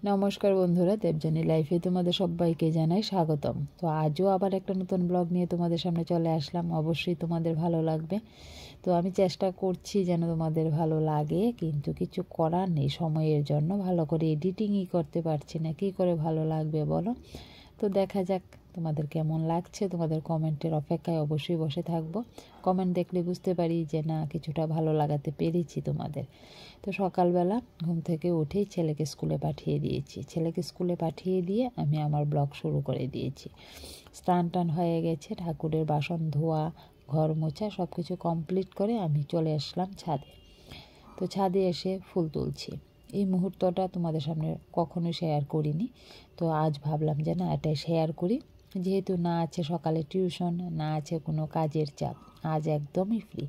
নমস্কার বন্ধুরা, দেবযানী লাইফে তোমাদের সবাইকে জানাই স্বাগতম। তো আজও আবার একটা নতুন ব্লগ নিয়ে তোমাদের সামনে চলে আসলাম। অবশ্যই তোমাদের ভালো লাগবে। তো আমি চেষ্টা করছি যেন তোমাদের ভালো লাগে, কিন্তু কিছু করার নেই, সময়ের জন্য ভালো করে এডিটিংই করতে পারছি না। কী করে ভালো লাগবে বলো? তো দেখা যাক তোমাদের কেমন লাগছে। তোমাদের কমেন্টের অপেক্ষায় অবশ্যই বসে থাকবো। কমেন্ট দেখলে বুঝতে পারি যে না, কিছুটা ভালো লাগাতে পেরেছি তোমাদের। তো সকালবেলা ঘুম থেকে উঠেই ছেলেকে স্কুলে পাঠিয়ে দিয়েছি। ছেলেকে স্কুলে পাঠিয়ে দিয়ে আমি আমার ব্লগ শুরু করে দিয়েছি। স্নান টান হয়ে গেছে, ঠাকুরের বাসন ধোয়া, ঘর মোছা সব কিছু কমপ্লিট করে আমি চলে আসলাম ছাদে। তো ছাদে এসে ফুল তুলছি। এই মুহূর্তটা তোমাদের সামনে কখনো শেয়ার করিনি। তো আজ ভাবলাম যে না, এটাই শেয়ার করি। যেহেতু না আছে সকালে টিউশন, না আছে কোনো কাজের চাপ, আজ একদমই ফ্রি।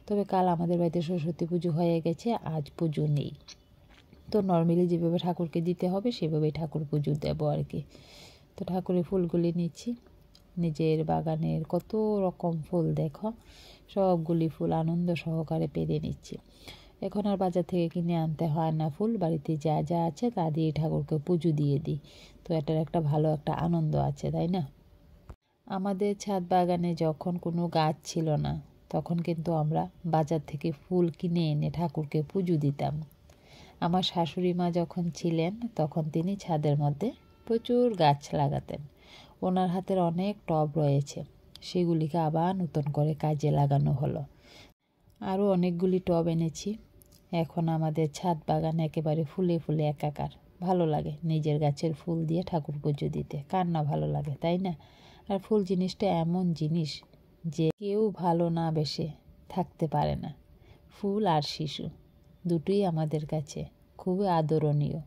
তবে কাল আমাদের বাড়িতে সরস্বতী পুজো হয়ে গেছে, আজ পুজো নেই। তো নর্মালি যেভাবে ঠাকুরকে দিতে হবে সেভাবেই ঠাকুর পুজো দেবো আর কি। তো ঠাকুরের ফুলগুলি নিচ্ছি। নিজের বাগানের কত রকম ফুল দেখো, সবগুলি ফুল আনন্দ সহকারে পেরে নিচ্ছি। এখন আর বাজার থেকে কিনে আনতে হয় না ফুল, বাড়িতে যা যা আছে তা দিয়ে ঠাকুরকে পুজো দিয়ে দিই। তো এটার একটা ভালো একটা আনন্দ আছে, তাই না? আমাদের ছাদ বাগানে যখন কোনো গাছ ছিল না, তখন কিন্তু আমরা বাজার থেকে ফুল কিনে এনে ঠাকুরকে পুজো দিতাম। আমার শাশুড়ি মা যখন ছিলেন তখন তিনি ছাদের মধ্যে প্রচুর গাছ লাগাতেন। ওনার হাতের অনেক টব রয়েছে, সেগুলিকে আবার নতুন করে কাজে লাগানো হলো। আরও অনেকগুলি টব এনেছি। এখন আমাদের ছাদ বাগান একেবারে ফুলে ফুলে একাকার। ভালো লাগে নিজের গাছের ফুল দিয়ে ঠাকুর পুজো দিতে, কার না ভালো লাগে, তাই না? আর ফুল জিনিসটা এমন জিনিস যে কেউ ভালো না বেসে থাকতে পারে না। ফুল আর শিশু দুটোই আমাদের কাছে খুবই আদরণীয়,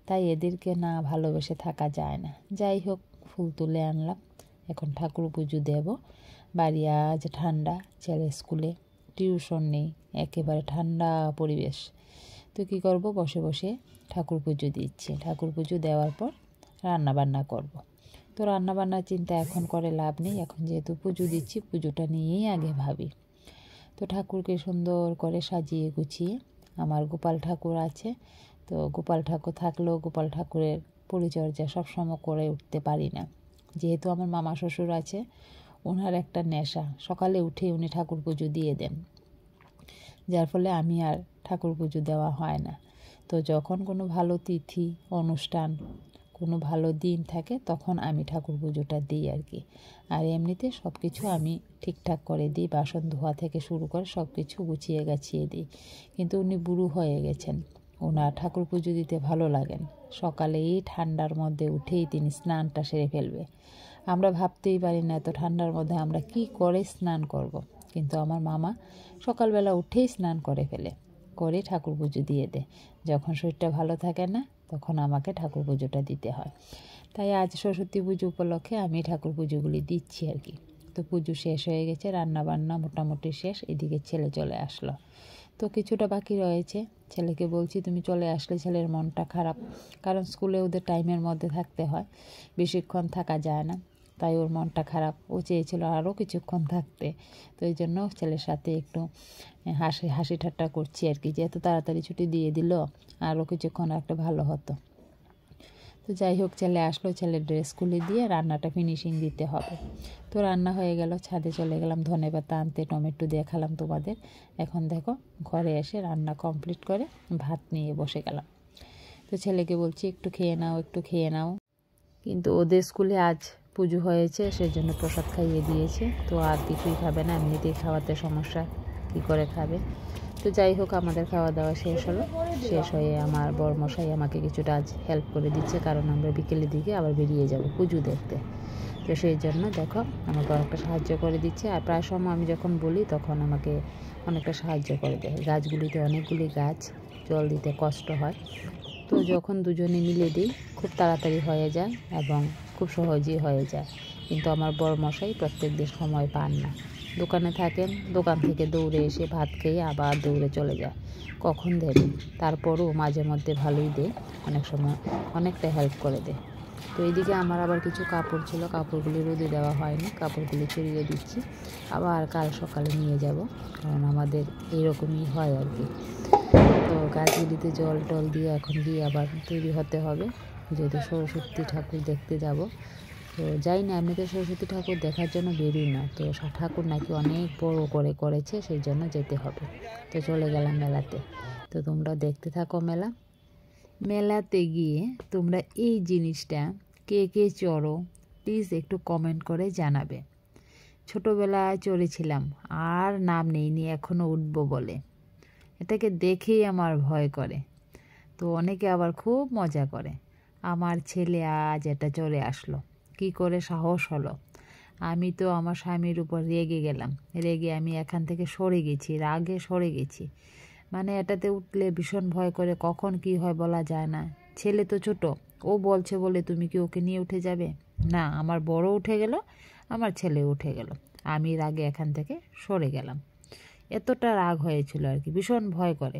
তাই এদেরকে না ভালোবেসে থাকা যায় না। যাই হোক, ফুল তুলে আনলাম, এখন ঠাকুর পুজো দেব। বাড়ি আজ ঠান্ডা, ছেলে স্কুলে, টিউশন নেই, একেবারে ঠান্ডা পরিবেশ। তো কী করব, বসে বসে ঠাকুর পুজো দিচ্ছি। ঠাকুর পুজো দেওয়ার পর রান্না বান্না করব। তো রান্নাবান্নার চিন্তা এখন করে লাভ নেই, এখন যেহেতু পুজো দিচ্ছি পুজোটা নিয়েই আগে ভাবি। তো ঠাকুরকে সুন্দর করে সাজিয়ে গুছিয়ে, আমার গোপাল ঠাকুর আছে, তো গোপাল ঠাকুর থাকলেও গোপাল ঠাকুরের পরিচর্যা সবসময় করে উঠতে পারি না। যেহেতু আমার মামা শ্বশুর আছে, ওনার একটা নেশা, সকালে উঠে উনি ঠাকুর পুজো দিয়ে দেন, যার ফলে আমি আর ঠাকুর পুজো দেওয়া হয় না। তো যখন কোনো ভালো তিথি অনুষ্ঠান, কোনো ভালো দিন থাকে, তখন আমি ঠাকুর পুজোটা দিই আর কি। আর এমনিতে সব কিছু আমি ঠিকঠাক করে দিই, বাসন ধোয়া থেকে শুরু করে সব কিছু গুছিয়ে গাছিয়ে দিই। কিন্তু উনি বুড়ো হয়ে গেছেন, ওনার ঠাকুর পুজো দিতে ভালো লাগেন। সকালে এই ঠান্ডার মধ্যে উঠেই তিনি স্নানটা সেরে ফেলবে। আমরা ভাবতেই পারি না এত ঠান্ডার মধ্যে আমরা কি করে স্নান করব। কিন্তু আমার মামা সকালবেলা উঠেই স্নান করে ফেলে, করে ঠাকুর পুজো দিয়ে দেয়। যখন শরীরটা ভালো থাকে না, তখন আমাকে ঠাকুর পুজোটা দিতে হয়। তাই আজ সরস্বতী পুজো উপলক্ষে আমি ঠাকুর পুজোগুলি দিচ্ছি আর কি। তো পুজো শেষ হয়ে গেছে, রান্নাবান্না মোটামুটি শেষ। এদিকে ছেলে চলে আসলো, তো কিছুটা বাকি রয়েছে। ছেলেকে বলছি তুমি চলে আসলে, ছেলের মনটা খারাপ, কারণ স্কুলে ওদের টাইমের মধ্যে থাকতে হয়, বেশিক্ষণ থাকা যায় না, তাই ওর মনটা খারাপ। ও চেয়েছিল আরও কিছুক্ষণ থাকতে। তো এই জন্য ছেলের সাথে একটু হাসি ঠাট্টা করছি আর কি, যে এত তাড়াতাড়ি ছুটি দিয়ে দিল, আরও কিছুক্ষণ একটা ভালো হতো। তো যাই হোক, ছেলে আসলো, ছেলের ড্রেস খুলে দিয়ে রান্নাটা ফিনিশিং দিতে হবে। তো রান্না হয়ে গেল, ছাদে চলে গেলাম ধনেপাতা আনতে, টমেটো দিয়ে খেলাম তোমাদের। এখন দেখো ঘরে এসে রান্না কমপ্লিট করে ভাত নিয়ে বসে গেলাম। তো ছেলেকে বলছি একটু খেয়ে নাও, একটু খেয়ে নাও। কিন্তু ওদের স্কুলে আজ পুজো হয়েছে, সেজন্য প্রসাদ খাইয়ে দিয়েছে। তো আর কিছুই খাবে না, এমনিতেই খাওয়াতে সমস্যা, কী করে খাবে। তো যাই হোক, আমাদের খাওয়া দাওয়া শেষ হলো। শেষ হয়ে আমার বরমশাই আমাকে কিছুটা আজ হেল্প করে দিচ্ছে, কারণ আমরা বিকেলের দিকে আবার বেরিয়ে যাব পুজো দেখতে। তো সেই জন্য দেখো আমাকে অনেকটা সাহায্য করে দিচ্ছে। আর প্রায় সময় আমি যখন বলি তখন আমাকে অনেকটা সাহায্য করে দেয়। গাছগুলিতে অনেকগুলি গাছ, জল দিতে কষ্ট হয়, তো যখন দুজনে মিলে দিই খুব তাড়াতাড়ি হয়ে যায় এবং খুব সহজেই হয়ে যায়। কিন্তু আমার বরমশাই প্রত্যেক দিন সময় পান না, দোকানে থাকেন, দোকান থেকে দৌড়ে এসে ভাত খেয়ে আবার দৌড়ে চলে যায়, কখন দেবে। তারপরও মাঝে মধ্যে ভালোই দেয়, অনেক সময় অনেকটা হেল্প করে দেয়। তো এইদিকে আমার আবার কিছু কাপড় ছিল, কাপড়গুলি রোদে দেওয়া হয়নি, কাপড়গুলি ছড়িয়ে দিচ্ছি, আবার কাল সকালে নিয়ে যাব, কারণ আমাদের এইরকমই হয় আর কি। তো গাছগুলিতে জল টল দিয়ে এখন দিয়ে আবার তৈরি হতে হবে, যেহেতু সরস্বতী ঠাকুর দেখতে যাব। তো যাই না, এমনিতে সরস্বতী ঠাকুর দেখার জন্য বেরোই না, তো ঠাকুর নাকি অনেক বড় করে করেছে, সেই জন্য যেতে হবে। তো চলে গেলাম মেলাতে। তো তোমরা দেখতে থাকো মেলা। মেলাতে গিয়ে তোমরা এই জিনিসটা কে কে চড়ো প্লিজ একটু কমেন্ট করে জানাবে। ছোটোবেলায় চড়েছিলাম, আর নাম নেইনি, এখনও উঠবো বলে। এটাকে দেখেই আমার ভয় করে। তো অনেকে আবার খুব মজা করে। আমার ছেলে আজ এটা চলে আসলো, কি করে সাহস হলো। আমি তো আমার স্বামীর উপর রেগে গেলাম, রেগে আমি এখান থেকে সরে গেছি, রাগে সরে গেছি। মানে এটাতে উঠলে ভীষণ ভয় করে, কখন কি হয় বলা যায় না। ছেলে তো ছোট, ও বলছে বলে তুমি কি ওকে নিয়ে উঠে যাবে? না, আমার বড় উঠে গেল, আমার ছেলে উঠে গেল, আমি রাগে এখান থেকে সরে গেলাম। এতটা রাগ হয়েছিল আর কি, ভীষণ ভয় করে।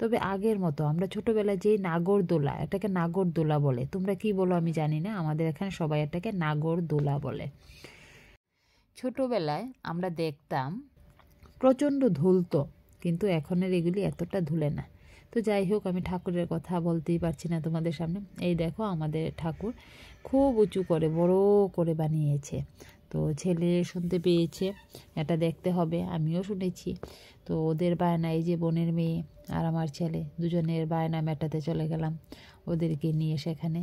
তবে আগের মতো আমরা ছোটোবেলায় যেই নাগরদোলা, এটাকে নাগরদোলা বলে, তোমরা কি বলো আমি জানি না, আমাদের এখানে সবাই এটাকে নাগরদোলা বলে। ছোটোবেলায় আমরা দেখতাম প্রচণ্ড ধুলতো, কিন্তু এখনের এগুলি এতটা ধুলে না। তো যাই হোক, আমি ঠাকুরের কথা বলতেই পারছি না তোমাদের সামনে। এই দেখো আমাদের ঠাকুর খুব উঁচু করে বড় করে বানিয়েছে। তো ছেলে শুনতে পেয়েছে এটা দেখতে হবে, আমিও শুনেছি। তো ওদের বায়না, এই যে বোনের মেয়ে আর আমার ছেলে দুজনের বায়না মেটাতে চলে গেলাম ওদেরকে নিয়ে সেখানে।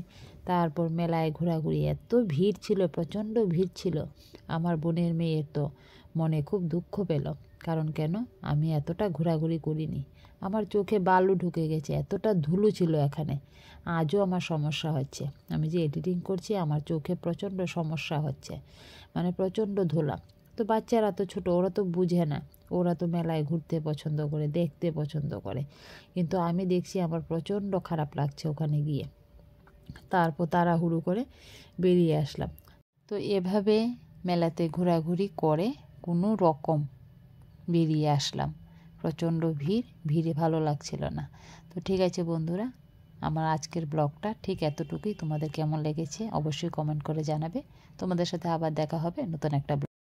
তারপর মেলায় ঘোরাঘুরি, এত ভিড় ছিল, প্রচণ্ড ভিড় ছিল। আমার বোনের মেয়ের তো মনে খুব দুঃখ পেল, কারণ কেন, আমি এতটা ঘোরাঘুরি করিনি, আমার চোখে বালু ঢুকে গেছে, এতটা ধুলো ছিল এখানে। আজও আমার সমস্যা হচ্ছে, আমি যে এডিটিং করছি আমার চোখে প্রচণ্ড সমস্যা হচ্ছে, মানে প্রচণ্ড ধুলা। তো বাচ্চারা তো ছোট, ওরা তো বুঝে না, ওরা তো মেলায় ঘুরতে পছন্দ করে, দেখতে পছন্দ করে, কিন্তু আমি দেখছি আমার প্রচণ্ড খারাপ লাগছে ওখানে গিয়ে। তারপর তাড়াহুড়ো করে বেরিয়ে আসলাম। তো এভাবে মেলাতে ঘোরাঘুরি করে কোনো রকম বেরিয়ে আসলাম। প্রচণ্ড ভিড়ে ভালো লাগছিল না। তো ঠিক আছে বন্ধুরা, আমার আজকের ব্লগটা ঠিক এতটুকুই। তোমাদের কেমন লেগেছে অবশ্যই কমেন্ট করে জানাবে। তোমাদের সাথে আবার দেখা হবে নতুন একটা ব্লগ।